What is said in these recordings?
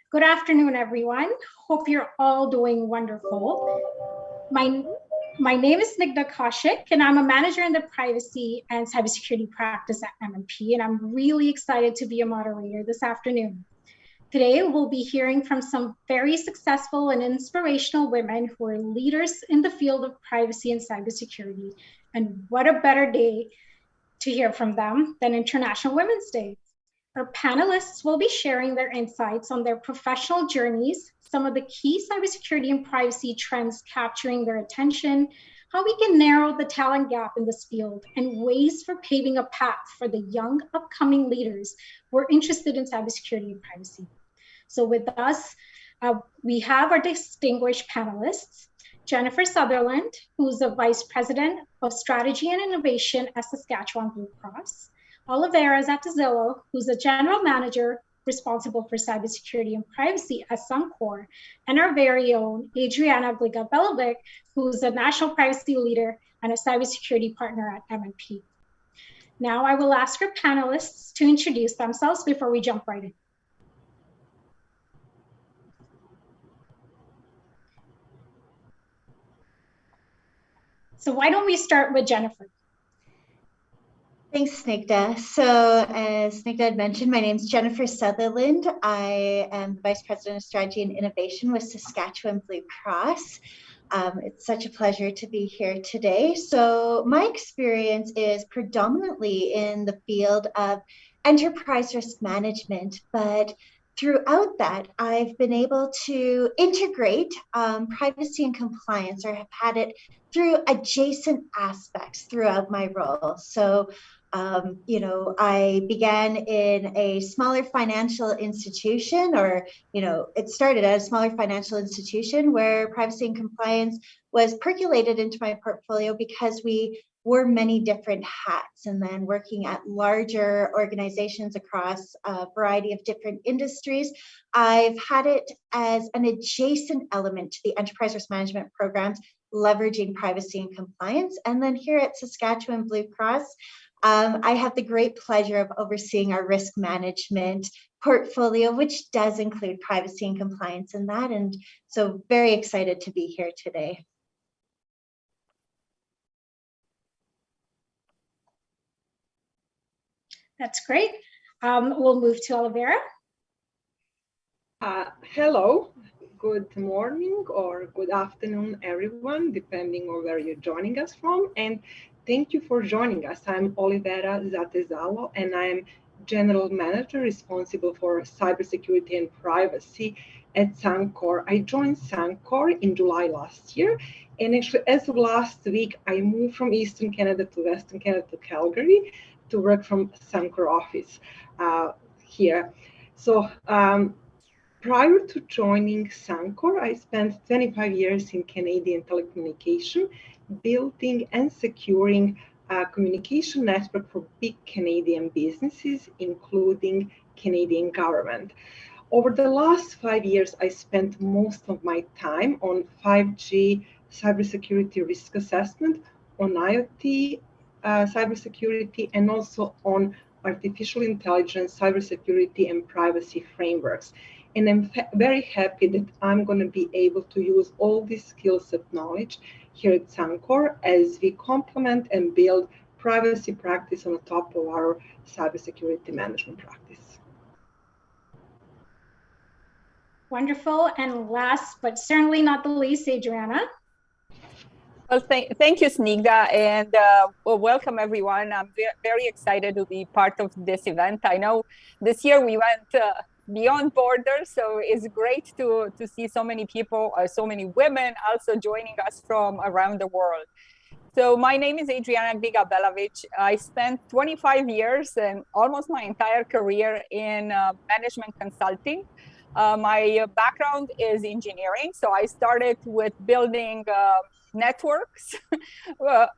Good afternoon, everyone. Hope you're all doing wonderful. My name is Snigdha Kaushik, and I'm a manager in the privacy and cybersecurity practice at MNP, and I'm really excited to be a moderator this afternoon. Today, we'll be hearing from some very successful and inspirational women who are leaders in the field of privacy and cybersecurity. And what a better day to hear from them than International Women's Day. Our panelists will be sharing their insights on their professional journeys, some of the key cybersecurity and privacy trends capturing their attention, how we can narrow the talent gap in this field, and ways for paving a path for the young upcoming leaders who are interested in cybersecurity and privacy. So with us, we have our distinguished panelists, Jennifer Sutherland, who's the Vice President of Strategy and Innovation at Saskatchewan Blue Cross, Olivera Zatazillo, who's the General Manager responsible for cybersecurity and privacy at Suncor, and our very own Adriana Gliga-Belavic, who's a National Privacy Leader and a Cybersecurity Partner at MNP. Now I will ask our panelists to introduce themselves before we jump right in. So why don't we start with Jennifer? Thanks, Snigdha. So as Snigdha had mentioned, my name is Jennifer Sutherland. I am the Vice President of Strategy and Innovation with Saskatchewan Blue Cross. It's such a pleasure to be here today. So my experience is predominantly in the field of enterprise risk management, but throughout that, I've been able to integrate privacy and compliance, or have had it through adjacent aspects throughout my role. So I began in a smaller financial institution, or, it started at a smaller financial institution where privacy and compliance was percolated into my portfolio because we wore many different hats, and then working at larger organizations across a variety of different industries, I've had it as an adjacent element to the enterprise risk management programs, leveraging privacy and compliance. And then here at Saskatchewan Blue Cross, I have the great pleasure of overseeing our risk management portfolio, which does include privacy and compliance in that. And so very excited to be here today. That's great. We'll move to Olivera. Hello, good morning or good afternoon, everyone, depending on where you're joining us from. And thank you for joining us. I'm Olivera Zatazillo, and I'm General Manager responsible for cybersecurity and privacy at Suncor. I joined Suncor in July last year, and actually as of last week, I moved from Eastern Canada to Western Canada to Calgary to work from Suncor office here. So prior to joining Suncor, I spent 25 years in Canadian telecommunication, building and securing a communication network for big Canadian businesses, including Canadian government. Over the last 5 years, I spent most of my time on 5G cybersecurity risk assessment, on IoT cybersecurity, and also on artificial intelligence, cybersecurity, and privacy frameworks. And I'm very happy that I'm going to be able to use all these skills and knowledge here at Suncor as we complement and build privacy practice on the top of our cybersecurity management practice. Wonderful. And last, but certainly not the least, Adriana. Well, thank you, Snigdha, and welcome everyone. I'm very excited to be part of this event. I know this year we went beyond borders, so it's great to see so many people, so many women also joining us from around the world. So my name is Adriana Gliga-Belavic. I spent 25 years and almost my entire career in management consulting. My background is engineering, so I started with building networks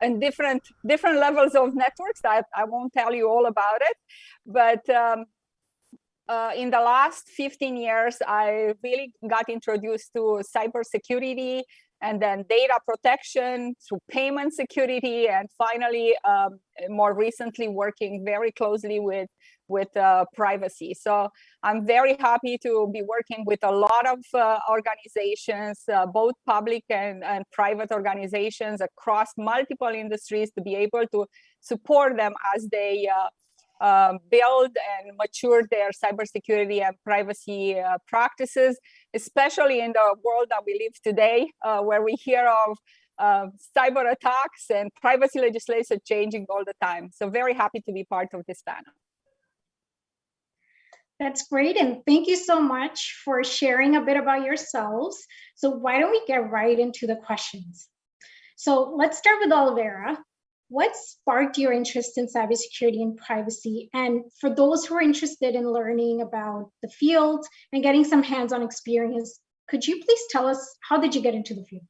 and different levels of networks. I won't tell you all about it, but in the last 15 years, I really got introduced to cybersecurity, and then data protection through payment security, and finally, more recently, working very closely with privacy. So I'm very happy to be working with a lot of organizations, both public and private organizations across multiple industries, to be able to support them as they build and mature their cybersecurity and privacy practices, especially in the world that we live today, where we hear of cyber attacks and privacy legislation changing all the time. So very happy to be part of this panel. That's great, and thank you so much for sharing a bit about yourselves. So why don't we get right into the questions? So let's start with Olivera. What sparked your interest in cybersecurity and privacy? And for those who are interested in learning about the field and getting some hands-on experience, could you please tell us, how did you get into the field?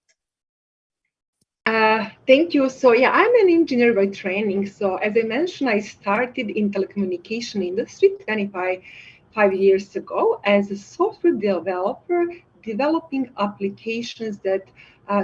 Thank you. So yeah, I'm an engineer by training. So as I mentioned, I started in telecommunication industry 25 years ago as a software developer, developing applications that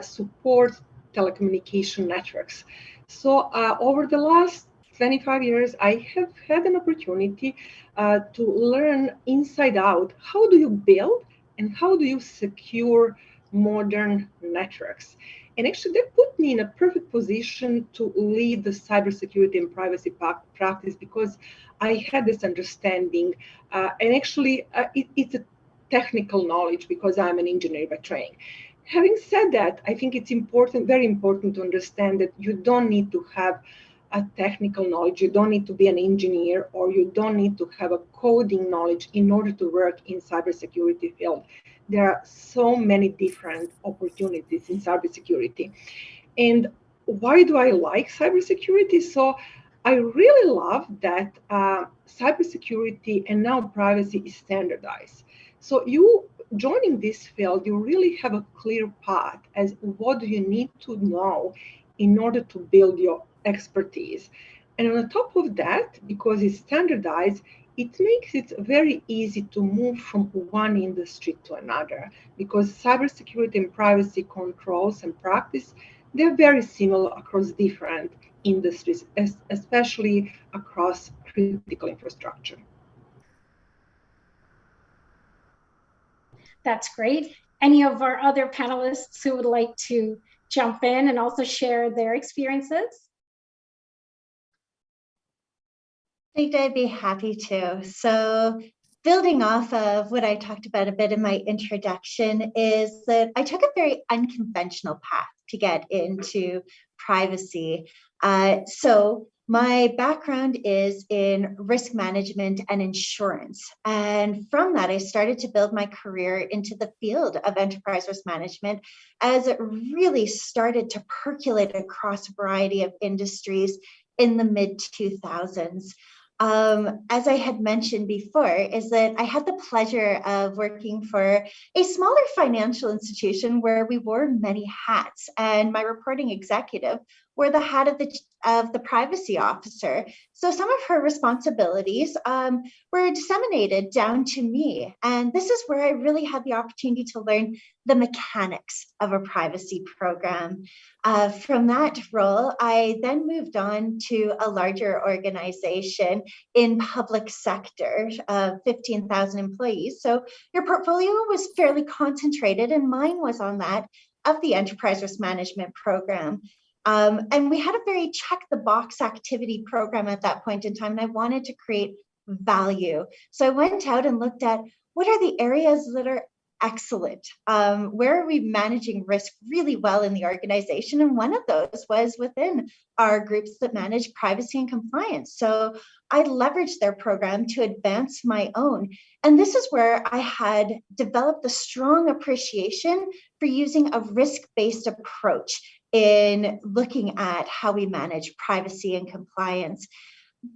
support telecommunication networks. So over the last 25 years, I have had an opportunity to learn inside out, how do you build and how do you secure modern networks? And actually, that put me in a perfect position to lead the cybersecurity and privacy practice, because I had this understanding. And actually, it's a technical knowledge because I'm an engineer by training. Having said that, I think it's important, very important to understand that you don't need to have a technical knowledge, you don't need to be an engineer, or you don't need to have a coding knowledge in order to work in cybersecurity field. There are so many different opportunities in cybersecurity. And why do I like cybersecurity? So I really love that cybersecurity and now privacy is standardized. So you joining this field, you really have a clear path as what do you need to know in order to build your expertise. And on top of that, because it's standardized, it makes it very easy to move from one industry to another, because cybersecurity and privacy controls and practice, they're very similar across different industries, especially across critical infrastructure. That's great. Any of our other panelists who would like to jump in and also share their experiences? I think I'd be happy to. So building off of what I talked about a bit in my introduction is that I took a very unconventional path to get into privacy. So my background is in risk management and insurance. And from that, I started to build my career into the field of enterprise risk management as it really started to percolate across a variety of industries in the mid-2000s. As I had mentioned before, is that I had the pleasure of working for a smaller financial institution where we wore many hats, and my reporting executive wore the hat of the privacy officer. So some of her responsibilities were disseminated down to me. And this is where I really had the opportunity to learn the mechanics of a privacy program. From that role, I then moved on to a larger organization in public sector, 15,000 employees. So your portfolio was fairly concentrated, and mine was on that of the enterprise risk management program. And we had a very check-the-box activity program at that point in time, and I wanted to create value. So I went out and looked at what are the areas that are excellent? Where are we managing risk really well in the organization? And one of those was within our groups that manage privacy and compliance. So I leveraged their program to advance my own. And this is where I had developed a strong appreciation for using a risk-based approach in looking at how we manage privacy and compliance.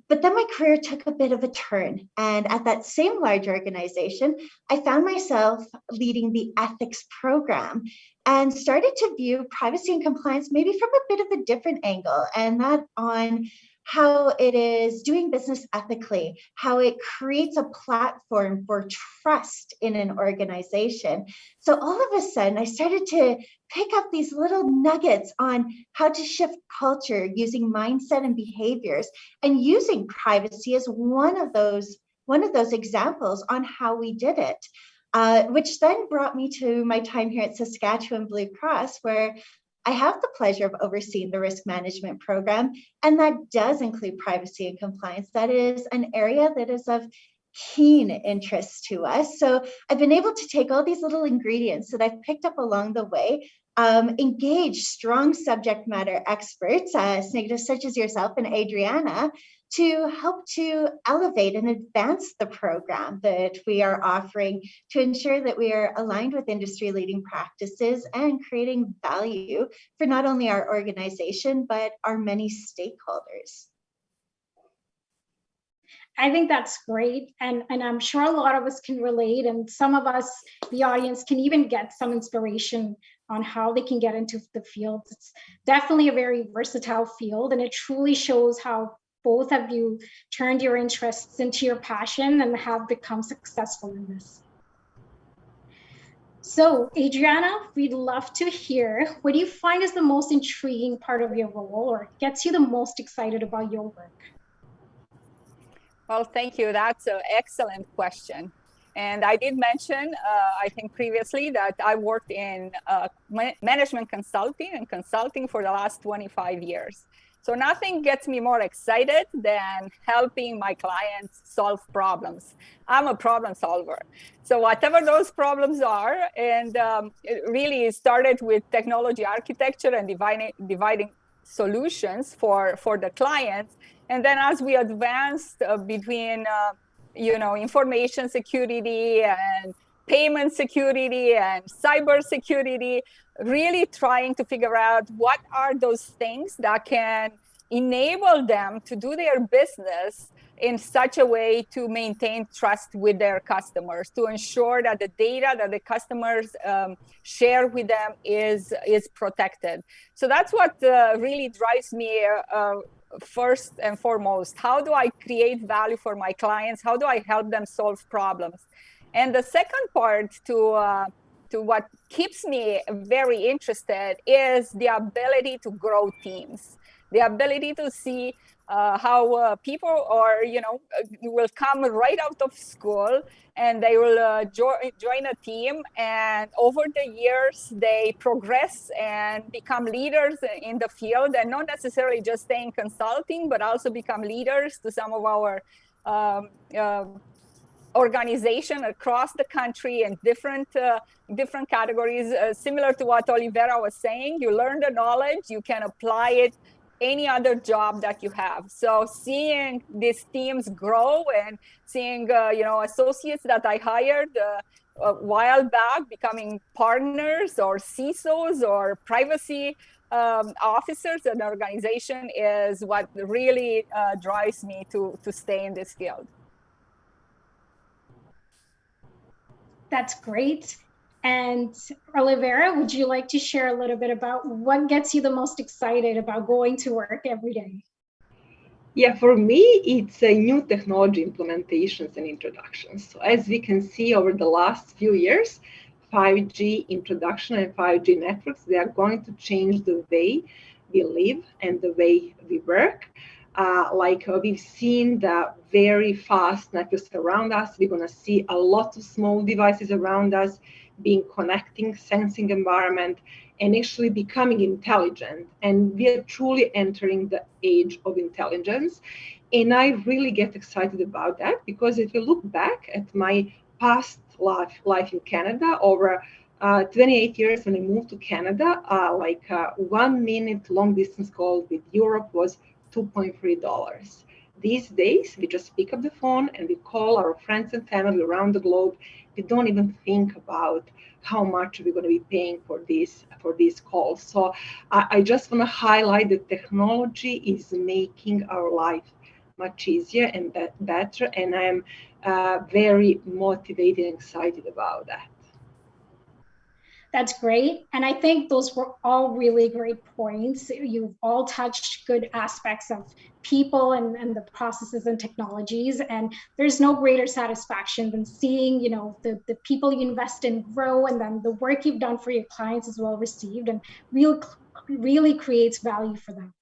But then my career took a bit of a turn. And at that same large organization, I found myself leading the ethics program and started to view privacy and compliance maybe from a bit of a different angle, and that on how it is doing business ethically, how it creates a platform for trust in an organization. So all of a sudden, I started to pick up these little nuggets on how to shift culture using mindset and behaviors, and using privacy as one of those examples on how we did it, which then brought me to my time here at Saskatchewan Blue Cross, where I have the pleasure of overseeing the risk management program, and that does include privacy and compliance. That is an area that is of keen interest to us. So I've been able to take all these little ingredients that I've picked up along the way, engage strong subject matter experts, such as yourself and Adriana, to help to elevate and advance the program that we are offering, to ensure that we are aligned with industry leading practices and creating value for not only our organization, but our many stakeholders. I think that's great. And I'm sure a lot of us can relate, and some of us, the audience, can even get some inspiration on how they can get into the field. It's definitely a very versatile field, and it truly shows how both of you turned your interests into your passion and have become successful in this. So Adriana, we'd love to hear, what do you find is the most intriguing part of your role, or gets you the most excited about your work? Well, thank you. That's an excellent question. And I did mention, I think previously, that I worked in management consulting for the last 25 years. So nothing gets me more excited than helping my clients solve problems. I'm a problem solver. So whatever those problems are, and it really started with technology architecture and dividing solutions for the clients. And then as we advanced between information security and payment security and cybersecurity, really trying to figure out what are those things that can enable them to do their business in such a way to maintain trust with their customers, to ensure that the data that the customers share with them is protected. So that's what really drives me first and foremost. How do I create value for my clients? How do I help them solve problems? And the second part to what keeps me very interested is the ability to grow teams, the ability to see how people will come right out of school and they will join a team, and over the years they progress and become leaders in the field, and not necessarily just stay in consulting, but also become leaders to some of our organization across the country in different categories. Similar to what Olivera was saying, you learn the knowledge, you can apply it any other job that you have. So seeing these teams grow and seeing associates that I hired a while back becoming partners or CISOs or privacy officers in an organization is what really drives me to stay in this field. That's great. And Olivera, would you like to share a little bit about what gets you the most excited about going to work every day? Yeah, for me, it's new technology implementations and introductions. So as we can see over the last few years, 5G introduction and 5G networks, they are going to change the way we live and the way we work. We've seen the very fast networks around us. We're going to see a lot of small devices around us being connecting, sensing environment, and actually becoming intelligent. And we are truly entering the age of intelligence. And I really get excited about that, because if you look back at my past life in Canada, over 28 years when I moved to Canada, 1 minute long distance call with Europe was $2.3. These days, we just pick up the phone and we call our friends and family around the globe. We don't even think about how much we're going to be paying for these calls. So I just want to highlight that technology is making our life much easier and better, and I'm very motivated and excited about that. That's great. And I think those were all really great points. You've all touched good aspects of people and the processes and technologies. And there's no greater satisfaction than seeing, the people you invest in grow, and then the work you've done for your clients is well received and really creates value for them.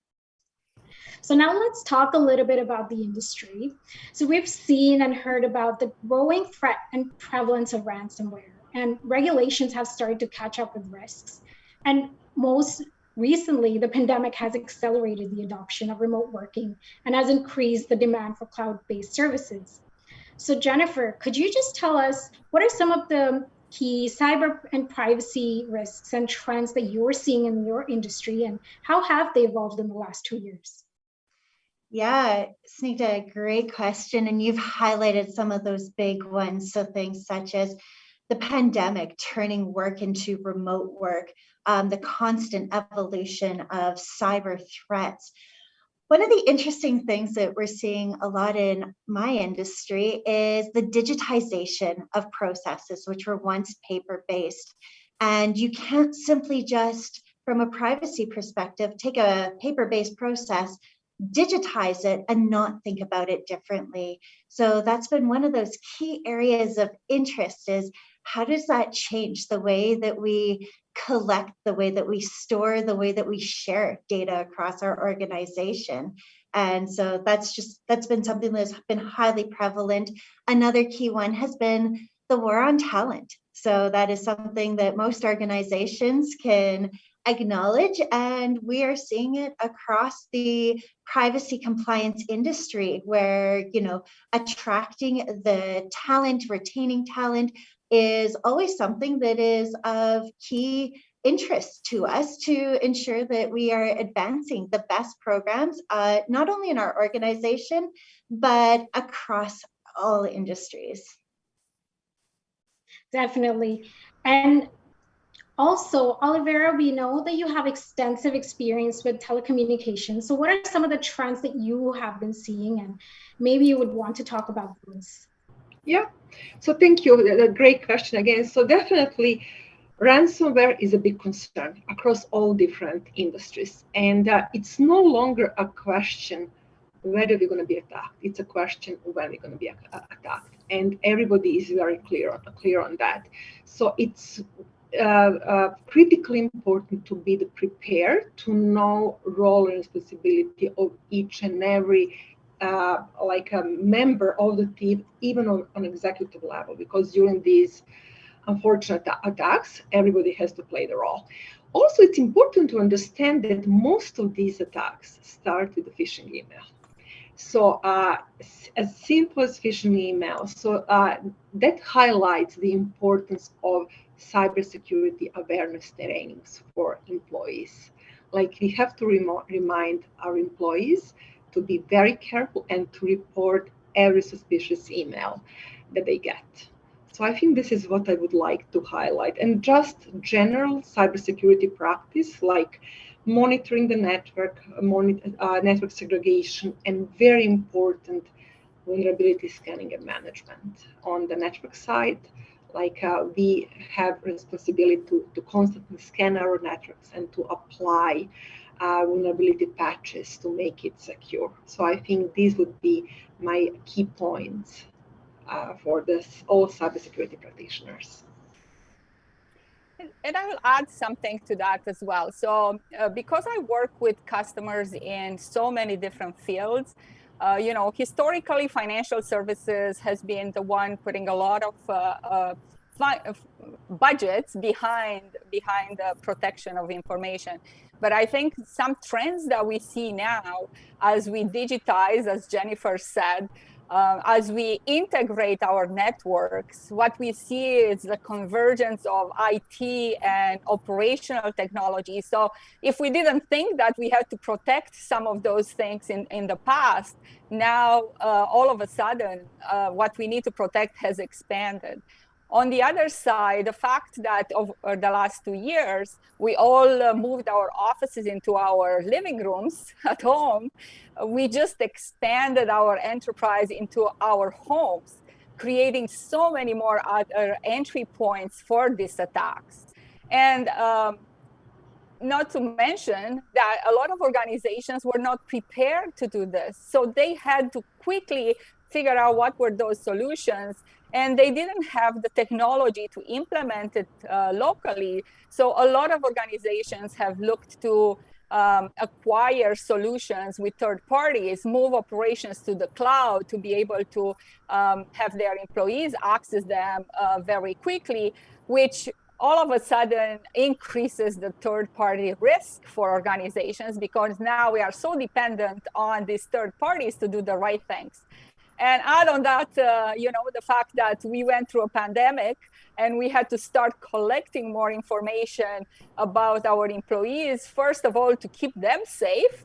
So now let's talk a little bit about the industry. So we've seen and heard about the growing threat and prevalence of ransomware, and regulations have started to catch up with risks. And most recently, the pandemic has accelerated the adoption of remote working and has increased the demand for cloud-based services. So Jennifer, could you just tell us what are some of the key cyber and privacy risks and trends that you're seeing in your industry, and how have they evolved in the last 2 years? Yeah, Snigdha, great question. And you've highlighted some of those big ones. So things such as the pandemic turning work into remote work, the constant evolution of cyber threats. One of the interesting things that we're seeing a lot in my industry is the digitization of processes, which were once paper-based. And you can't simply just, from a privacy perspective, take a paper-based process, digitize it, and not think about it differently. So that's been one of those key areas of interest, is how does that change the way that we collect, the way that we store, the way that we share data across our organization? And so that's been something that's been highly prevalent. Another key one has been the war on talent. So that is something that most organizations can acknowledge, and we are seeing it across the privacy compliance industry, where attracting the talent, retaining talent is always something that is of key interest to us, to ensure that we are advancing the best programs, not only in our organization, but across all industries. Definitely. And also, Olivera, we know that you have extensive experience with telecommunications. So what are some of the trends that you have been seeing, and maybe you would want to talk about those? Yeah, so thank you. A great question again. So definitely, ransomware is a big concern across all different industries. And it's no longer a question whether we're going to be attacked. It's a question when we're going to be attacked. And everybody is very clear on that. So it's critically important to be prepared, to know role and responsibility of each and every like a member of the team, even on executive level, because during these unfortunate attacks, everybody has to play the role. Also, it's important to understand that most of these attacks start with a phishing email. So as simple as phishing email. So that highlights the importance of cybersecurity awareness trainings for employees. Like, we have to remind our employees to be very careful and to report every suspicious email that they get. So I think this is what I would like to highlight. And just general cybersecurity practice, like monitoring the network, network segregation, and very important, vulnerability scanning and management. On the network side, like we have responsibility to constantly scan our networks and to apply vulnerability patches to make it secure. So I think these would be my key points for this, all cybersecurity practitioners. And I will add something to that as well. So because I work with customers in so many different fields, historically, financial services has been the one putting a lot of budgets behind the protection of information. But I think some trends that we see now, as we digitize, as Jennifer said, as we integrate our networks, what we see is the convergence of IT and operational technology. So if we didn't think that we had to protect some of those things in the past, now all of a sudden, what we need to protect has expanded. On the other side, the fact that over the last 2 years, we all moved our offices into our living rooms at home, we just expanded our enterprise into our homes, creating so many more other entry points for these attacks. And not to mention that a lot of organizations were not prepared to do this. So they had to quickly figure out what were those solutions, and they didn't have the technology to implement it locally. So a lot of organizations have looked to acquire solutions with third parties, move operations to the cloud to be able to have their employees access them very quickly, which all of a sudden increases the third-party risk for organizations, because now we are so dependent on these third parties to do the right things. And add on that, the fact that we went through a pandemic and we had to start collecting more information about our employees, first of all, to keep them safe,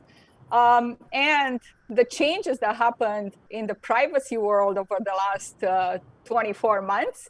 and the changes that happened in the privacy world over the last 24 months.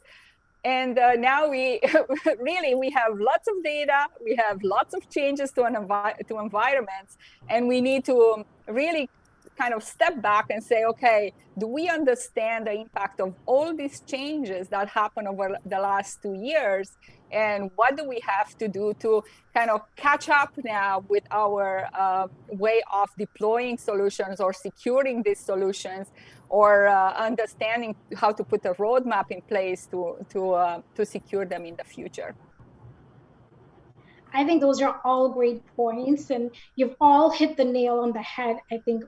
And now we have lots of data, we have lots of changes to environments, and we need to really kind of step back and say, okay, do we understand the impact of all these changes that happened over the last 2 years? And what do we have to do to kind of catch up now with our way of deploying solutions or securing these solutions, or understanding how to put a roadmap in place to secure them in the future? I think those are all great points, and you've all hit the nail on the head. I think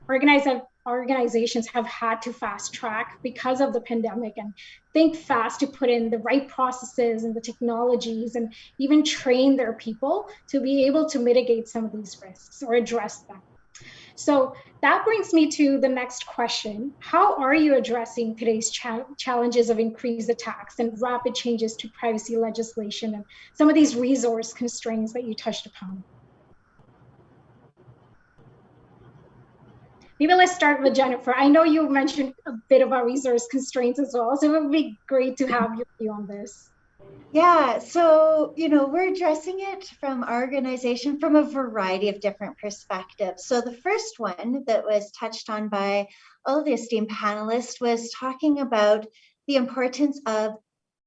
organizations have had to fast track because of the pandemic and think fast to put in the right processes and the technologies, and even train their people to be able to mitigate some of these risks or address them. So that brings me to the next question. How are you addressing today's challenges of increased attacks and rapid changes to privacy legislation and some of these resource constraints that you touched upon? Maybe let's start with Jennifer. I know you mentioned a bit about resource constraints as well, so it would be great to have your view on this. Yeah, so, we're addressing it from our organization from a variety of different perspectives. So the first one that was touched on by all the esteemed panelists was talking about the importance of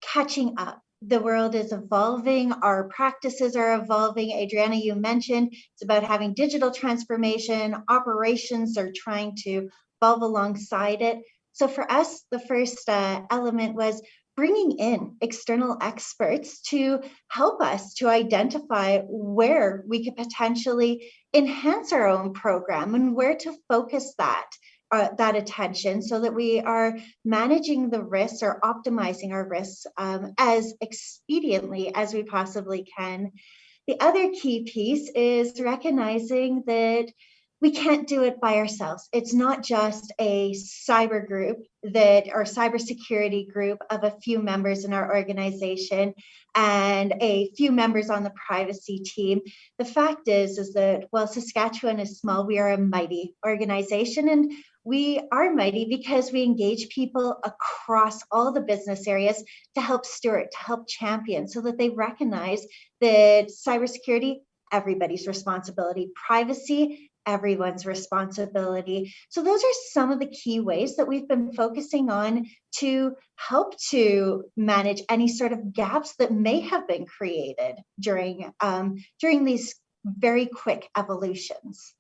catching up. The world is evolving, our practices are evolving. Adriana, you mentioned it's about having digital transformation, operations are trying to evolve alongside it. So for us, the first element was bringing in external experts to help us to identify where we could potentially enhance our own program and where to focus that attention, so that we are managing the risks or optimizing our risks as expediently as we possibly can. The other key piece is recognizing that we can't do it by ourselves. It's not just a cyber group or cybersecurity group of a few members in our organization and a few members on the privacy team. The fact is that while Saskatchewan is small, we are a mighty organization, and we are mighty because we engage people across all the business areas to help steward, to help champion, so that they recognize that cybersecurity, everybody's responsibility, privacy, everyone's responsibility. So those are some of the key ways that we've been focusing on to help to manage any sort of gaps that may have been created during these very quick evolutions.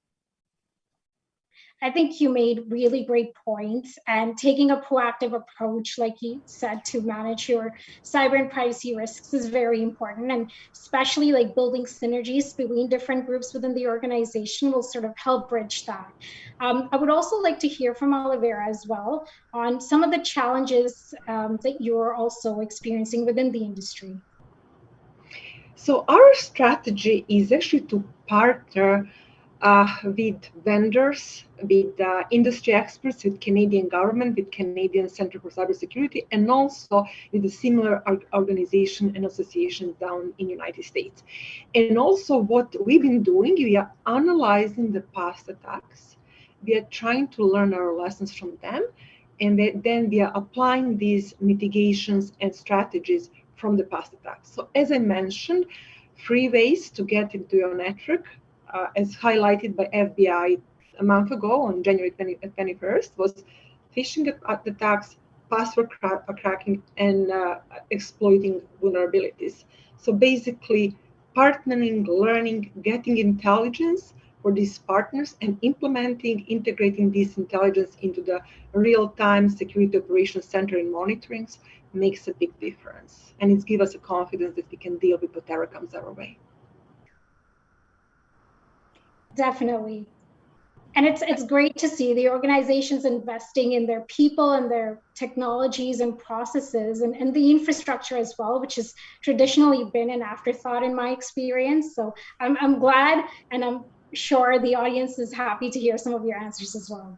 I think you made really great points, and taking a proactive approach, like you said, to manage your cyber and privacy risks is very important, and especially like building synergies between different groups within the organization will sort of help bridge that. I would also like to hear from Olivera as well on some of the challenges that you're also experiencing within the industry. So our strategy is actually to partner with vendors, with industry experts, with Canadian government, with Canadian Center for Cybersecurity, and also with the similar organization and associations down in the United States. And also what we've been doing, we are analyzing the past attacks. We are trying to learn our lessons from them, and then we are applying these mitigations and strategies from the past attacks. So as I mentioned, 3 ways to get into your network, as highlighted by FBI a month ago on January 21st, was phishing attacks, password cracking, and exploiting vulnerabilities. So basically, partnering, learning, getting intelligence for these partners, and implementing, integrating this intelligence into the real-time security operations center and monitorings makes a big difference. And it gives us a confidence that we can deal with whatever comes our way. Definitely. And it's great to see the organizations investing in their people and their technologies and processes and the infrastructure as well, which has traditionally been an afterthought in my experience. So I'm glad, and I'm sure the audience is happy to hear some of your answers as well.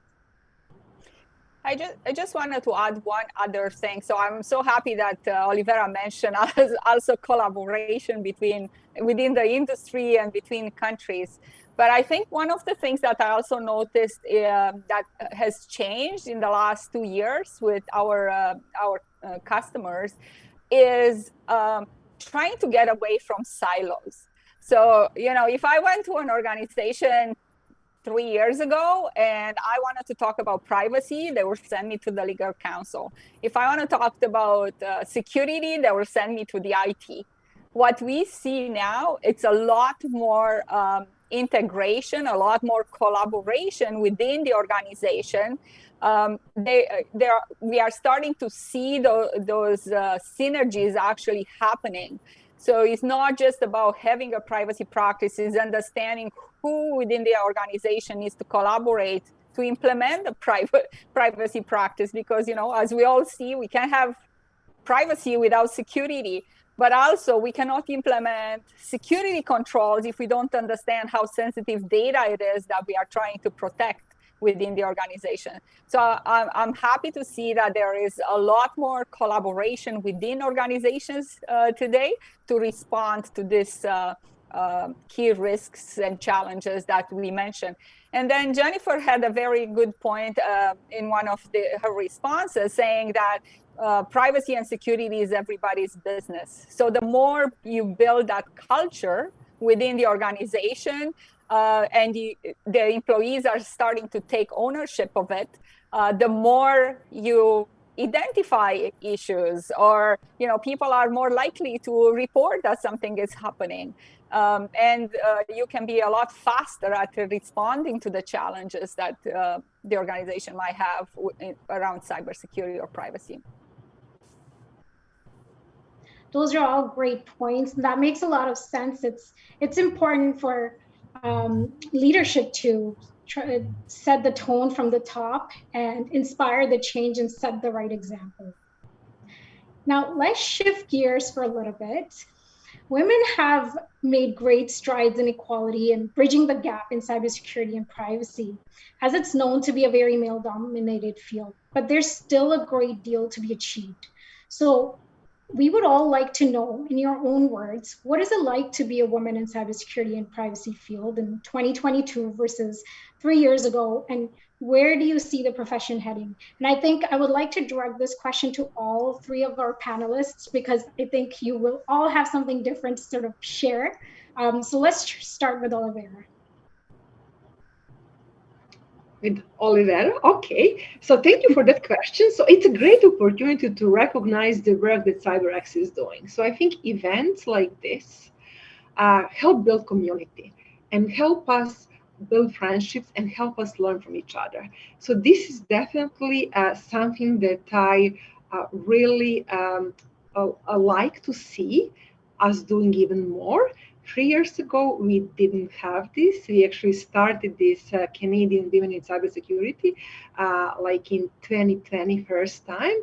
I just wanted to add one other thing. So I'm so happy that Olivera mentioned also collaboration within the industry and between countries. But I think one of the things that I also noticed that has changed in the last 2 years with our customers is trying to get away from silos. So, if I went to an organization 3 years ago and I wanted to talk about privacy, they would send me to the legal counsel. If I want to talk about security, they will send me to the IT. What we see now, it's a lot more integration, a lot more collaboration within the organization. We are starting to see those synergies actually happening. So it's not just about having a privacy practice, it's understanding who within the organization needs to collaborate to implement the privacy practice. Because, as we all see, we can't have privacy without security, but also we cannot implement security controls if we don't understand how sensitive data it is that we are trying to protect within the organization. So I'm happy to see that there is a lot more collaboration within organizations today to respond to this key risks and challenges that we mentioned. And then Jennifer had a very good point in one of her responses, saying that privacy and security is everybody's business. So the more you build that culture within the organization, and the employees are starting to take ownership of it, the more you identify issues, or people are more likely to report that something is happening, and you can be a lot faster at responding to the challenges that the organization might have around cybersecurity or privacy. Those are all great points. That makes a lot of sense. It's important for leadership to try to set the tone from the top and inspire the change and set the right example. Now, let's shift gears for a little bit. Women have made great strides in equality and bridging the gap in cybersecurity and privacy, as it's known to be a very male-dominated field, but there's still a great deal to be achieved. So we would all like to know, in your own words, what is it like to be a woman in cybersecurity and privacy field in 2022 versus 3 years ago, and where do you see the profession heading? And I think I would like to direct this question to all 3 of our panelists, because I think you will all have something different to sort of share. So let's start with Olivera. With Olivera. Okay, so thank you for that question. So it's a great opportunity to recognize the work that CyberX is doing. So I think events like this help build community and help us build friendships and help us learn from each other. So this is definitely something that I really like to see us doing even more. 3 years ago, we didn't have this. We actually started this Canadian Women in Cybersecurity like in 2020 first time.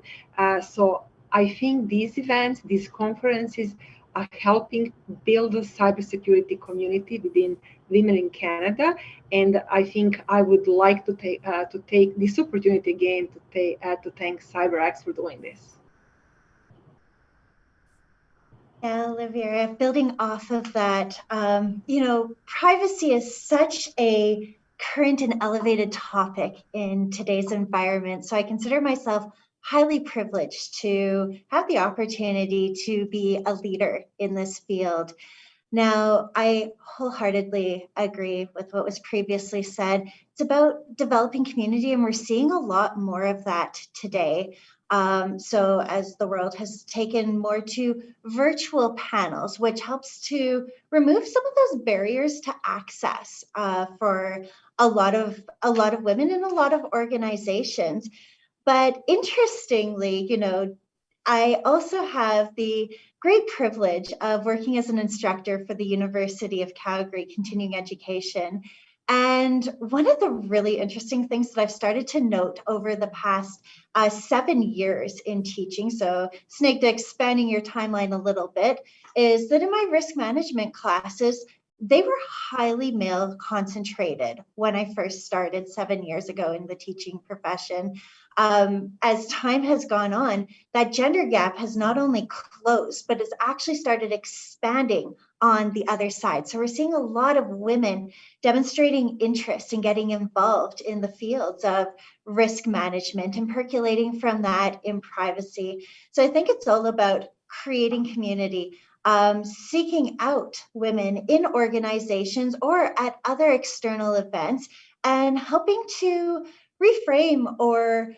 So I think these events, these conferences are helping build a cybersecurity community within women in Canada. And I think I would like to take this opportunity again to thank CyberX for doing this. Yeah, Olivera, building off of that, privacy is such a current and elevated topic in today's environment. So I consider myself highly privileged to have the opportunity to be a leader in this field. Now, I wholeheartedly agree with what was previously said. It's about developing community, and we're seeing a lot more of that today. So as the world has taken more to virtual panels, which helps to remove some of those barriers to access for a lot of women in a lot of organizations. But interestingly, you know, I also have the great privilege of working as an instructor for the University of Calgary Continuing Education. And one of the really interesting things that I've started to note over the past 7 years in teaching, so Snigdha, expanding your timeline a little bit, is that in my risk management classes, they were highly male concentrated when I first started 7 years ago in the teaching profession. As time has gone on, that gender gap has not only closed, but has actually started expanding on the other side. So we're seeing a lot of women demonstrating interest in getting involved in the fields of risk management and percolating from that in privacy. So I think it's all about creating community, seeking out women in organizations or at other external events, and helping to reframe or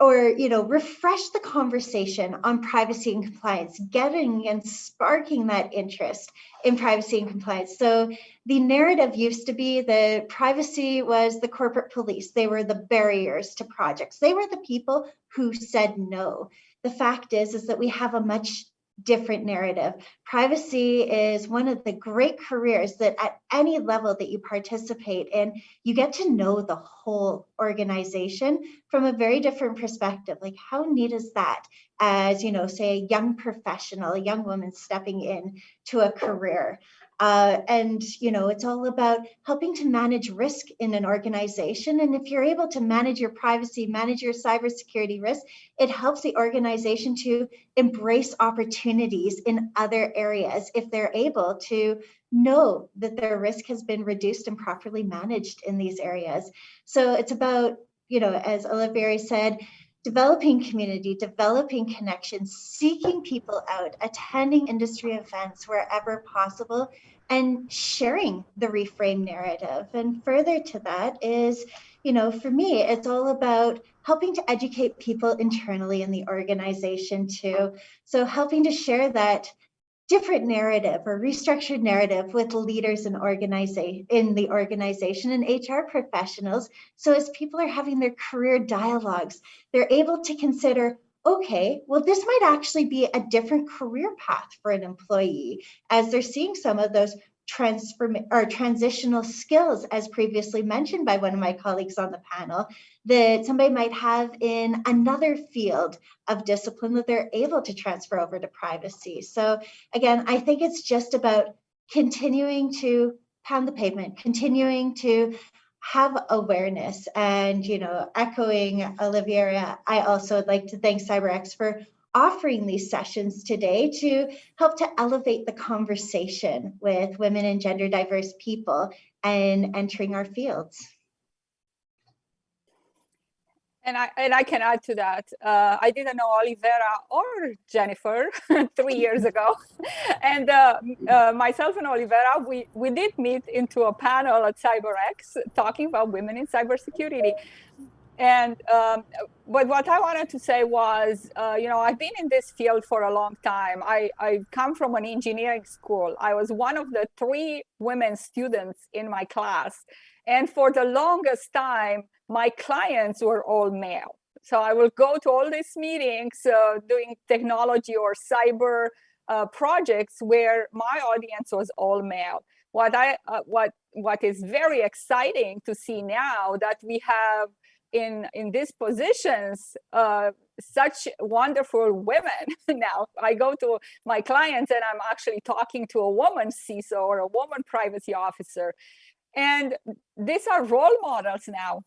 you know, refresh the conversation on privacy and compliance, getting and sparking that interest in privacy and compliance. So the narrative used to be that privacy was the corporate police. They were the barriers to projects. They were the people who said no. The fact is that we have a much different narrative. Privacy is one of the great careers that at any level that you participate in, you get to know the whole organization from a very different perspective. Like, how neat is that as, you know, say a young professional, a young woman stepping in to a career? And, you know, it's all about helping to manage risk in an organization. And if you're able to manage your privacy, manage your cybersecurity risk, it helps the organization to embrace opportunities in other areas if they're able to know that their risk has been reduced and properly managed in these areas. So it's about, you know, as Olivia said, developing community, developing connections, seeking people out, attending industry events wherever possible, and sharing the reframe narrative. And further to that is, you know, for me, it's all about helping to educate people internally in the organization too. So helping to share that different narrative or restructured narrative with leaders in the organization and HR professionals. So as people are having their career dialogues, they're able to consider, okay, well, this might actually be a different career path for an employee as they're seeing some of those transitional skills, as previously mentioned by one of my colleagues on the panel, that somebody might have in another field of discipline that they're able to transfer over to privacy. So again, I think it's just about continuing to pound the pavement, continuing to have awareness. And, you know, echoing Olivia, I also would like to thank CyberX for offering these sessions today to help to elevate the conversation with women and gender diverse people and entering our fields. And I can add to that. I didn't know Olivera or Jennifer 3 years ago. And myself and Olivera, we did meet into a panel at CyberX talking about women in cybersecurity. And but what I wanted to say was, you know, I've been in this field for a long time. I come from an engineering school. I was one of the 3 women students in my class. And for the longest time, my clients were all male. So I will go to all these meetings doing technology or cyber projects where my audience was all male. What is very exciting to see now that we have in these positions such wonderful women. Now I go to my clients and I'm actually talking to a woman CISO or a woman privacy officer. And these are role models now.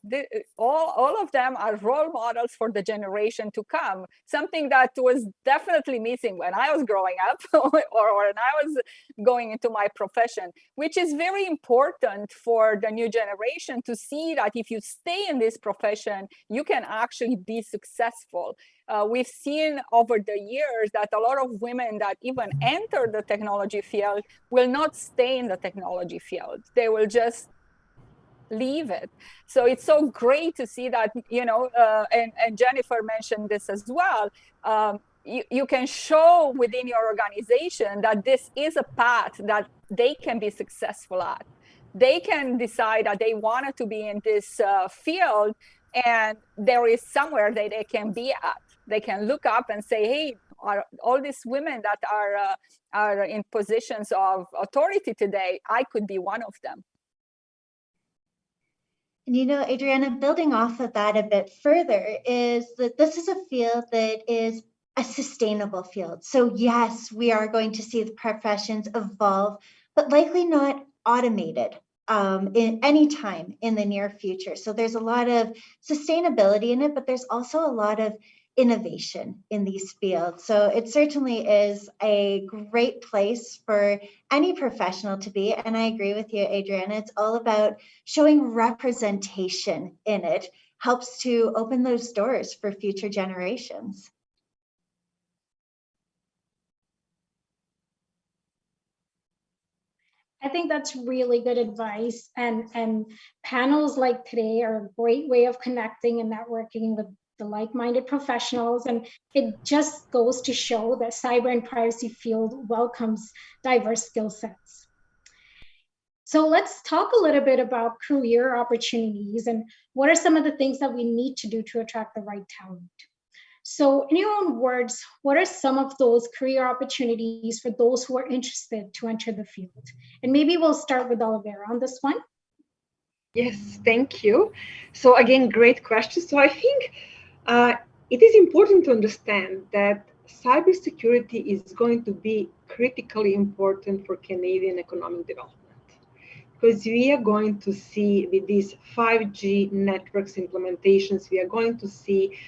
All of them are role models for the generation to come, something that was definitely missing when I was growing up or when I was going into my profession, which is very important for the new generation to see that if you stay in this profession, you can actually be successful. We've seen over the years that a lot of women that even enter the technology field will not stay in the technology field. They will just leave it. So it's so great to see that, and Jennifer mentioned this as well. You can show within your organization that this is a path that they can be successful at. They can decide that they wanted to be in this field, and there is somewhere that they can be at. They can look up and say, hey, all these women that are in positions of authority today, I could be one of them. And Adriana, building off of that a bit further, is that this is a field that is a sustainable field. So yes, we are going to see the professions evolve, but likely not automated in any time in the near future. So there's a lot of sustainability in it, but there's also a lot of innovation in these fields. So it certainly is a great place for any professional to be. And I agree with you, Adriana. It's all about showing representation in it, helps to open those doors for future generations. I think that's really good advice. And panels like today are a great way of connecting and networking with the like-minded professionals. And it just goes to show that cyber and privacy field welcomes diverse skill sets. So let's talk a little bit about career opportunities and what are some of the things that we need to do to attract the right talent. So in your own words, what are some of those career opportunities for those who are interested to enter the field? And maybe we'll start with Olivera on this one. Yes, thank you. So again, great question. So I think it is important to understand that cybersecurity is going to be critically important for Canadian economic development, because we are going to see with these 5G networks implementations, we are going to see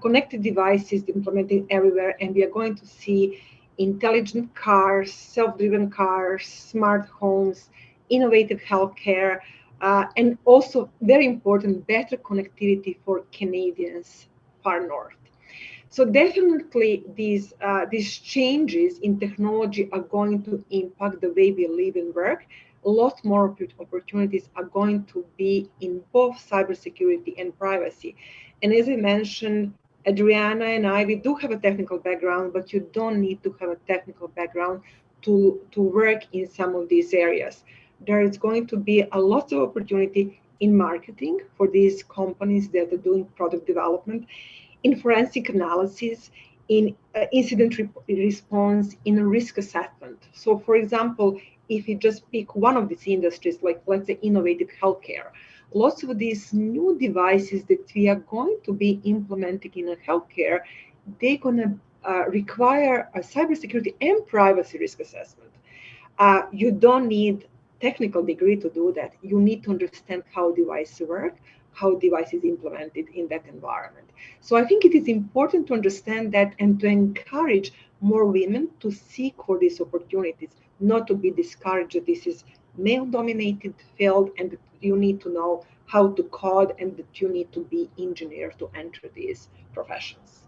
connected devices implemented everywhere, and we are going to see intelligent cars, self-driven cars, smart homes, innovative healthcare, and also very important, better connectivity for Canadians far north. So definitely these changes in technology are going to impact the way we live and work. A lot more opportunities are going to be in both cybersecurity and privacy. And as I mentioned, Adriana and I, we do have a technical background, but you don't need to have a technical background to work in some of these areas. There is going to be a lot of opportunity in marketing for these companies that are doing product development, in forensic analysis, in incident response, in risk assessment. So for example, if you just pick one of these industries, like let's say innovative healthcare, lots of these new devices that we are going to be implementing in a healthcare, they're going to require a cybersecurity and privacy risk assessment. You don't need technical degree to do that. You need to understand how devices work, how device is implemented in that environment. So I think it is important to understand that and to encourage more women to seek for these opportunities, not to be discouraged that this is male-dominated field and that you need to know how to code and that you need to be engineer to enter these professions.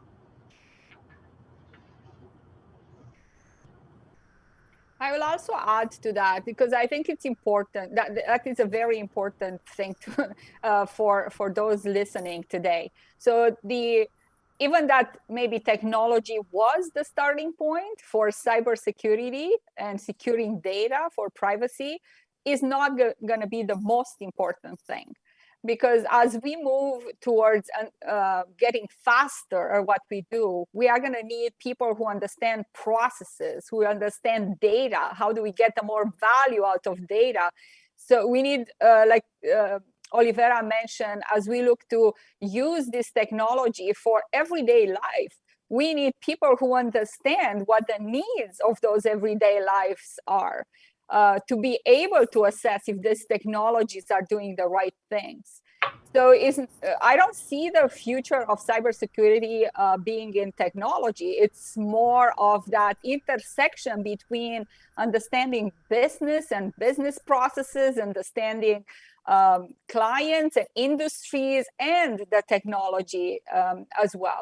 I will also add to that, because I think it's important, that is a very important thing to, for those listening today. So even that maybe technology was the starting point for cybersecurity and securing data for privacy, is not going to be the most important thing. Because as we move towards getting faster at what we do, we are going to need people who understand processes, who understand data. How do we get the more value out of data? So we need, like Olivera mentioned, as we look to use this technology for everyday life, we need people who understand what the needs of those everyday lives are. To be able to assess if these technologies are doing the right things. So I don't see the future of cybersecurity being in technology. It's more of that intersection between understanding business and business processes, understanding clients and industries, and the technology as well.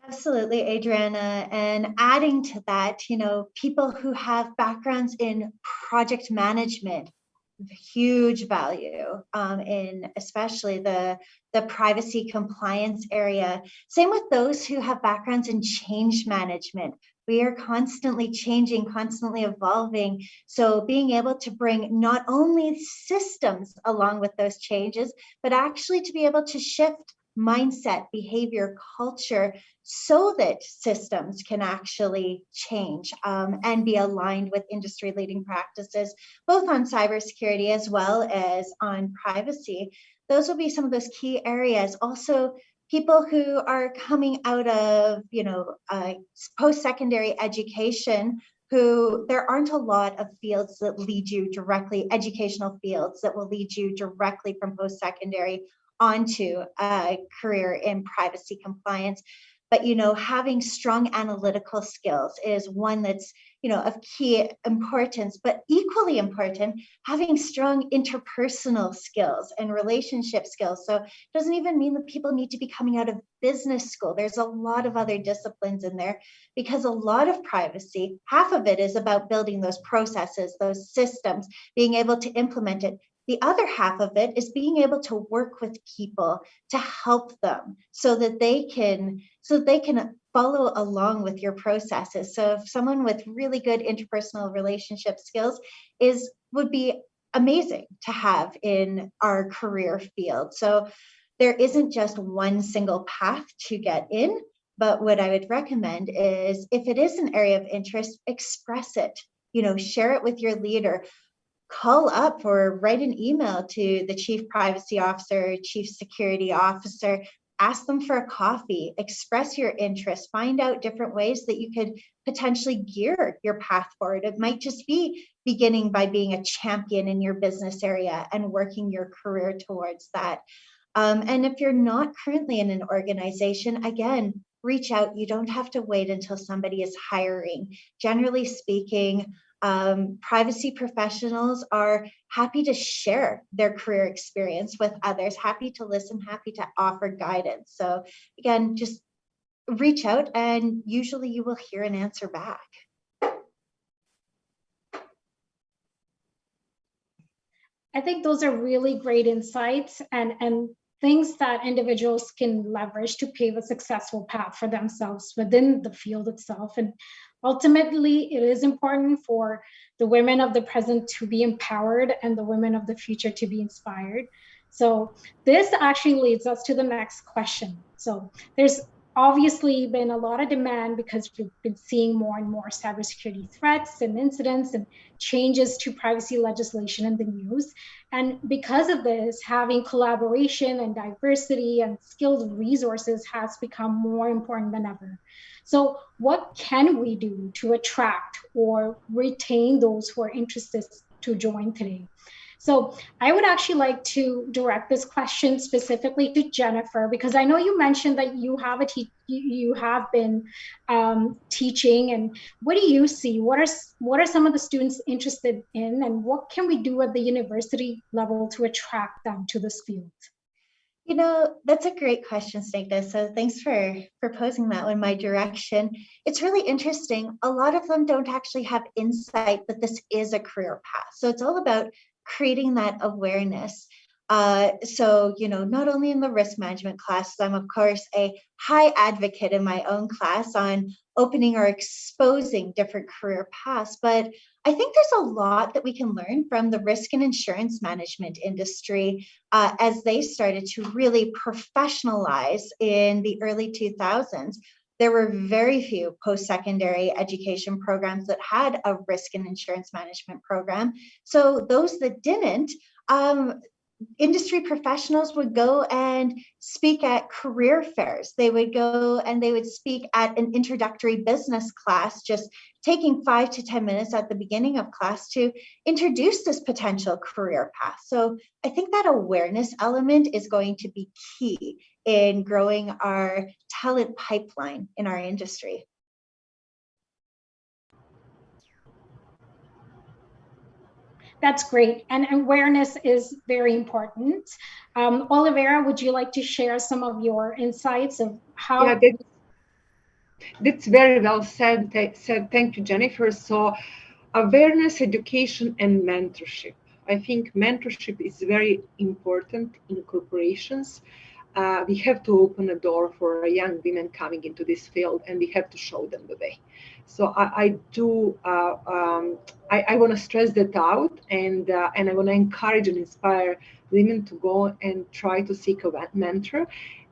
Absolutely, Adriana. And adding to that, people who have backgrounds in project management, huge value in especially the privacy compliance area. Same with those who have backgrounds in change management. We are constantly changing, constantly evolving. So being able to bring not only systems along with those changes, but actually to be able to shift mindset, behavior, culture, so that systems can actually change and be aligned with industry leading practices, both on cybersecurity as well as on privacy. Those will be some of those key areas. Also, people who are coming out of, post-secondary education, who there aren't a lot of fields that lead you directly, educational fields that will lead you directly from post-secondary onto a career in privacy compliance. But, having strong analytical skills is one that's, of key importance, but equally important, having strong interpersonal skills and relationship skills. So it doesn't even mean that people need to be coming out of business school. There's a lot of other disciplines in there, because a lot of privacy, half of it is about building those processes, those systems, being able to implement it. The other half of it is being able to work with people to help them so that they can follow along with your processes. So if someone with really good interpersonal relationship skills would be amazing to have in our career field. So there isn't just one single path to get in, but what I would recommend is, if it is an area of interest, express it, share it with your leader. Call up or write an email to the chief privacy officer, chief security officer, ask them for a coffee, express your interest, find out different ways that you could potentially gear your path forward. It might just be beginning by being a champion in your business area and working your career towards that. And if you're not currently in an organization, again, reach out. You don't have to wait until somebody is hiring. Generally speaking, privacy professionals are happy to share their career experience with others, happy to listen, happy to offer guidance. So again, just reach out and usually you will hear an answer back. I think those are really great insights and things that individuals can leverage to pave a successful path for themselves within the field itself. And ultimately, it is important for the women of the present to be empowered and the women of the future to be inspired. So this actually leads us to the next question. So there's obviously been a lot of demand because we've been seeing more and more cybersecurity threats and incidents and changes to privacy legislation in the news. And because of this, having collaboration and diversity and skilled resources has become more important than ever. So what can we do to attract or retain those who are interested to join today? So I would actually like to direct this question specifically to Jennifer, because I know you mentioned that you have been teaching, and what do you see? What are some of the students interested in, and what can we do at the university level to attract them to this field? That's a great question, Snigdha. So thanks for posing that one my direction. It's really interesting. A lot of them don't actually have insight that this is a career path. So it's all about creating that awareness. So, not only in the risk management classes, I'm of course a high advocate in my own class on opening or exposing different career paths, but I think there's a lot that we can learn from the risk and insurance management industry as they started to really professionalize in the early 2000s. There were very few post-secondary education programs that had a risk and insurance management program. So those that didn't, industry professionals would go and speak at career fairs. They would go and they would speak at an introductory business class, just taking 5 to 10 minutes at the beginning of class to introduce this potential career path. So I think that awareness element is going to be key in growing our talent pipeline in our industry. That's great. And awareness is very important. Olivera, would you like to share some of your insights of how? Yeah, that's very well said. Thank you, Jennifer. So awareness, education, and mentorship. I think mentorship is very important in corporations. We have to open a door for young women coming into this field, and we have to show them the way. So I want to stress that out, and I want to encourage and inspire women to go and try to seek a mentor.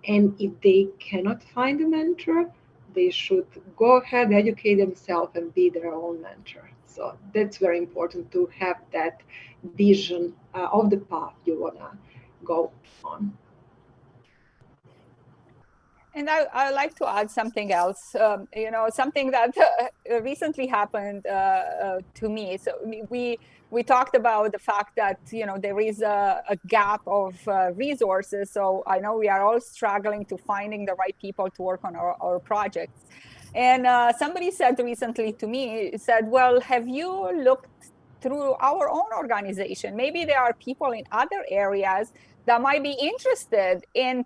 And if they cannot find a mentor, they should go ahead, educate themselves, and be their own mentor. So that's very important, to have that vision of the path you want to go on. And I like to add something else, something that recently happened to me. So we talked about the fact that, there is a gap of resources. So I know we are all struggling to finding the right people to work on our projects. And somebody said recently to me, said, well, have you looked through our own organization? Maybe there are people in other areas that might be interested in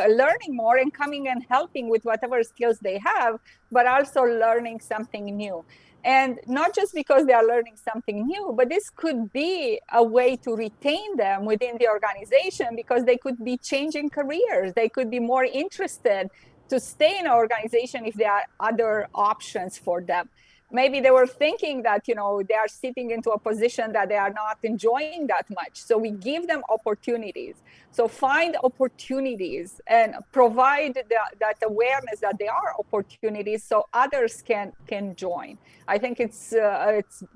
learning more and coming and helping with whatever skills they have, but also learning something new. And not just because they are learning something new, but this could be a way to retain them within the organization, because they could be changing careers. They could be more interested to stay in an organization if there are other options for them. Maybe they were thinking that, they are sitting into a position that they are not enjoying that much. So we give them opportunities. So find opportunities and provide that awareness that there are opportunities so others can join. I think it's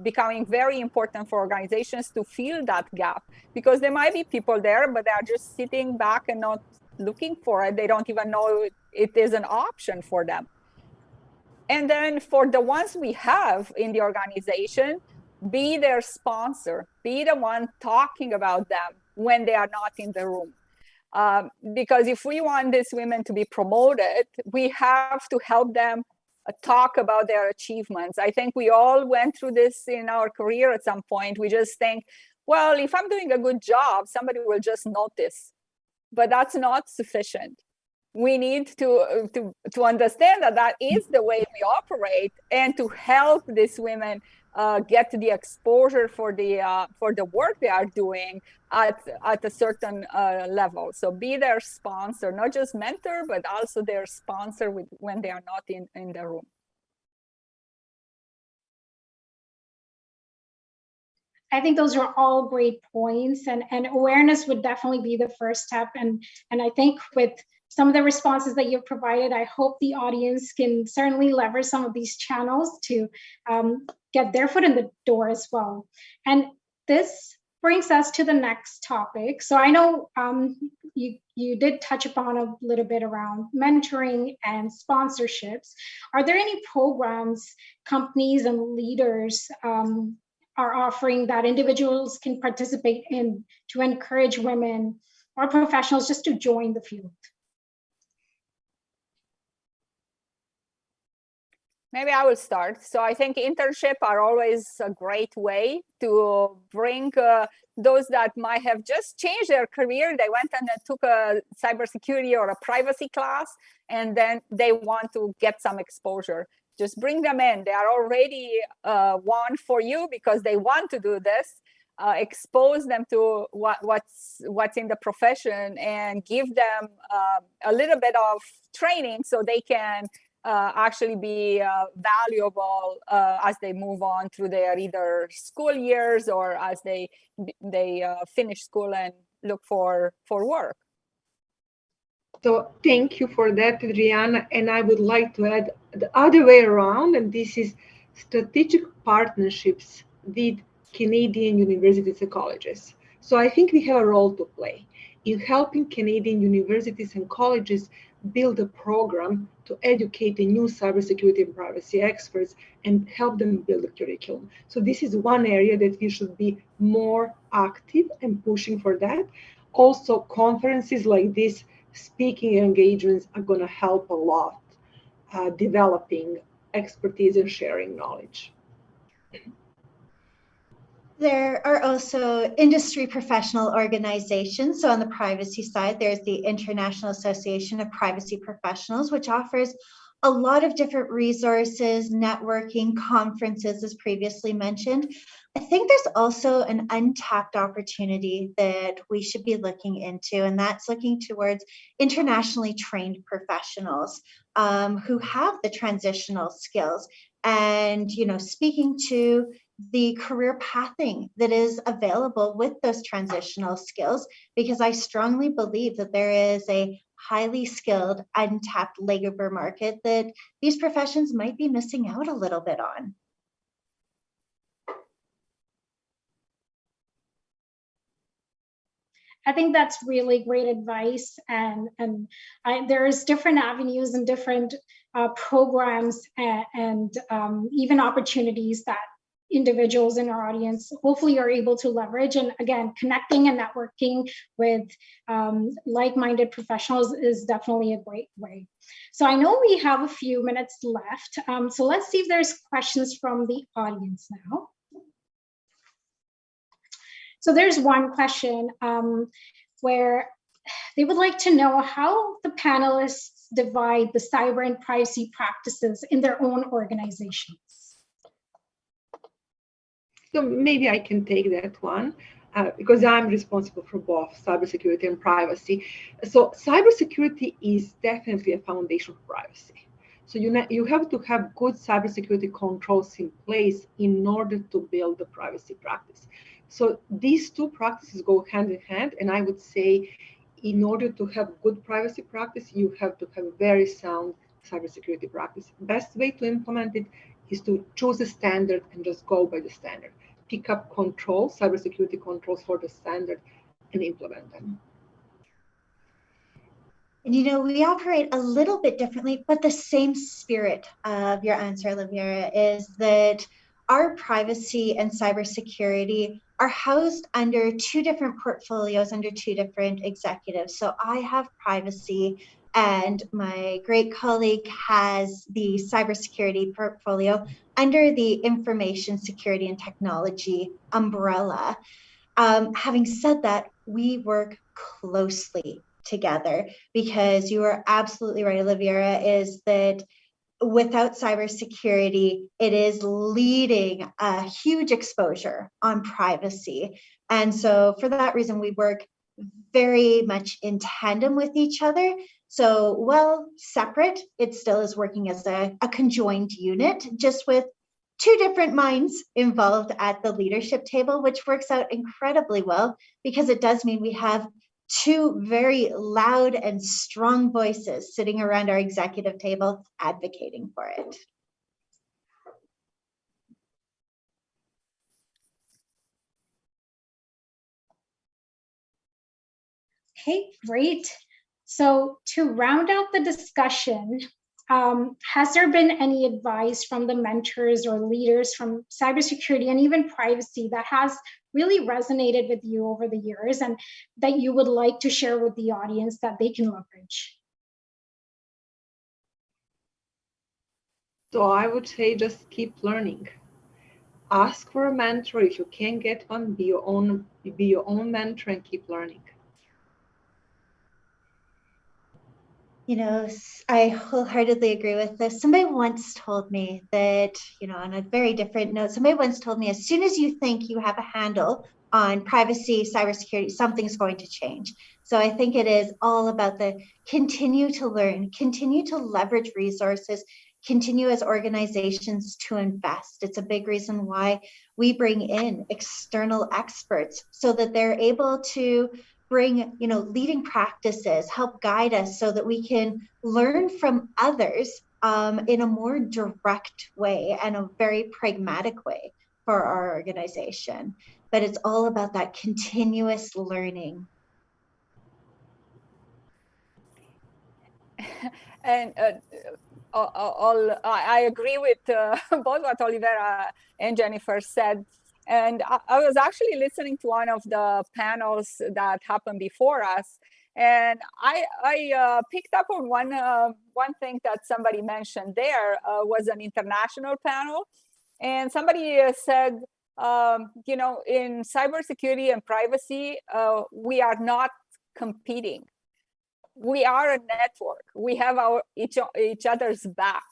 becoming very important for organizations to fill that gap, because there might be people there, but they are just sitting back and not looking for it. They don't even know it is an option for them. And then for the ones we have in the organization, be their sponsor, be the one talking about them when they are not in the room. Because if we want these women to be promoted, we have to help them talk about their achievements. I think we all went through this in our career at some point. We just think, well, if I'm doing a good job, somebody will just notice. But that's not sufficient. We need to understand that is the way we operate, and to help these women get the exposure for the work they are doing at a certain level. So be their sponsor, not just mentor, but also their sponsor when they are not in the room. I think those are all great points, and awareness would definitely be the first step. And I think with some of the responses that you've provided, I hope the audience can certainly leverage some of these channels to get their foot in the door as well. And this brings us to the next topic. So I know you did touch upon a little bit around mentoring and sponsorships. Are there any programs companies and leaders are offering that individuals can participate in to encourage women or professionals just to join the field? Maybe I will start. So I think internships are always a great way to bring those that might have just changed their career. They went and took a cybersecurity or a privacy class, and then they want to get some exposure. Just bring them in. They are already one for you because they want to do this. Expose them to what's in the profession, and give them a little bit of training so they can actually be valuable as they move on through their either school years or as they finish school and look for work. So thank you for that, Adriana. And I would like to add the other way around, and this is strategic partnerships with Canadian universities and colleges. So I think we have a role to play in helping Canadian universities and colleges build a program to educate the new cybersecurity and privacy experts and help them build a curriculum. So this is one area that we should be more active and pushing for that. Also, conferences like this, speaking engagements are going to help a lot developing expertise and sharing knowledge. There are also industry professional organizations. So on the privacy side, there's the International Association of Privacy Professionals, which offers a lot of different resources, networking, conferences, as previously mentioned. I think there's also an untapped opportunity that we should be looking into, and that's looking towards internationally trained professionals who have the transitional skills and, speaking to the career pathing that is available with those transitional skills, because I strongly believe that there is a highly skilled, untapped labor market that these professions might be missing out a little bit on. I think that's really great advice, and there's different avenues and different programs and even opportunities that individuals in our audience hopefully are able to leverage. And again, connecting and networking with like-minded professionals is definitely a great way. So I know we have a few minutes left, so let's see if there's questions from the audience now. So there's one question where they would like to know how the panelists divide the cyber and privacy practices in their own organizations. So maybe I can take that one because I'm responsible for both cybersecurity and privacy. So cybersecurity is definitely a foundation for privacy. So you have to have good cybersecurity controls in place in order to build the privacy practice. So these two practices go hand in hand, and I would say in order to have good privacy practice, you have to have very sound cybersecurity practice. Best way to implement it is to choose a standard and just go by the standard. Pick up controls, cybersecurity controls for the standard, and implement them. And we operate a little bit differently, but the same spirit of your answer, Olivia, is that our privacy and cybersecurity are housed under two different portfolios, under two different executives. So I have privacy, and my great colleague has the cybersecurity portfolio under the information security and technology umbrella. Having said that, we work closely together, because you are absolutely right, Olivia, is that without cybersecurity, it is leading a huge exposure on privacy. And so for that reason, we work very much in tandem with each other. So while separate, it still is working as a conjoined unit, just with two different minds involved at the leadership table, which works out incredibly well, because it does mean we have two very loud and strong voices sitting around our executive table advocating for it. Okay, great. So to round out the discussion, has there been any advice from the mentors or leaders from cybersecurity and even privacy that has really resonated with you over the years and that you would like to share with the audience that they can leverage? So I would say just keep learning. Ask for a mentor. If you can't get one, be your own mentor and keep learning. I wholeheartedly agree with this. Somebody once told me that, on a very different note, somebody once told me, as soon as you think you have a handle on privacy, cybersecurity, something's going to change. So I think it is all about the continue to learn, continue to leverage resources, continue as organizations to invest. It's a big reason why we bring in external experts so that they're able to bring, leading practices, help guide us so that we can learn from others in a more direct way and a very pragmatic way for our organization. But it's all about that continuous learning. And I agree with both what Olivera and Jennifer said. And I was actually listening to one of the panels that happened before us, and I picked up on one thing that somebody mentioned there was an international panel, and somebody said, in cybersecurity and privacy, we are not competing. we are a network. We have each other's back.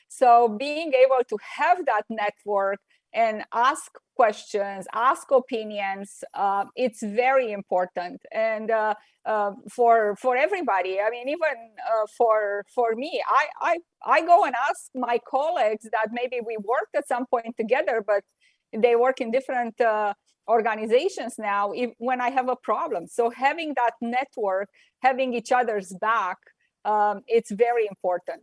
So being able to have that network and ask questions, ask opinions, it's very important. And for everybody, I mean, even for me, I go and ask my colleagues that maybe we worked at some point together, but they work in different organizations now when I have a problem. So having that network, having each other's back, it's very important.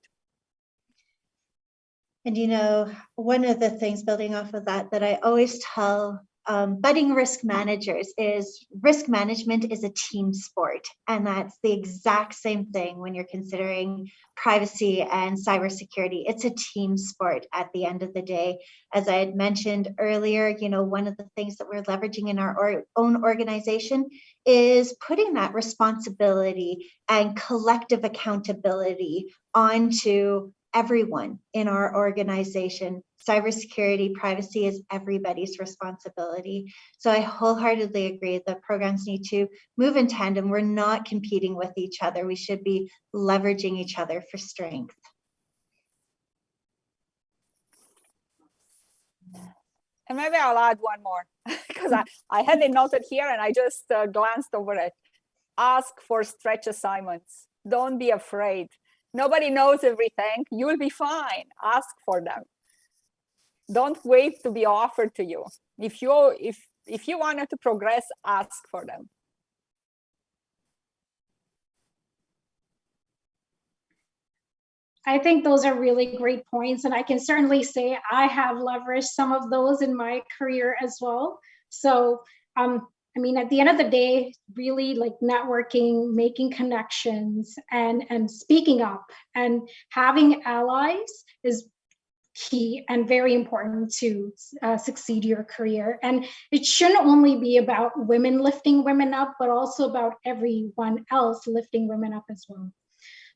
And you know, one of the things building off of that I always tell budding risk managers is risk management is a team sport. And that's the exact same thing when you're considering privacy and cybersecurity. It's a team sport at the end of the day. As I had mentioned earlier, you know, one of the things that we're leveraging in our own organization is putting that responsibility and collective accountability onto everyone in our organization. Cybersecurity, privacy is everybody's responsibility. So I wholeheartedly agree that programs need to move in tandem. We're not competing with each other. We should be leveraging each other for strength. And maybe I'll add one more because I had it noted here and I just glanced over it. Ask for stretch assignments. Don't be afraid. Nobody knows everything. You'll be fine. Ask for them. Don't wait to be offered to you. If you wanted to progress, ask for them. I think those are really great points, and I can certainly say I have leveraged some of those in my career as well. So I mean, at the end of the day, really like networking, making connections, and speaking up and having allies is key and very important to succeed your career. And it shouldn't only be about women lifting women up, but also about everyone else lifting women up as well.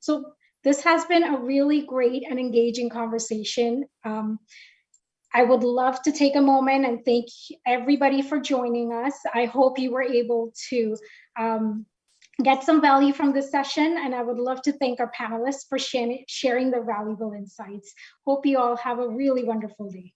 So this has been a really great and engaging conversation. I would love to take a moment and thank everybody for joining us. I hope you were able to get some value from this session, and I would love to thank our panelists for sharing their valuable insights. Hope you all have a really wonderful day.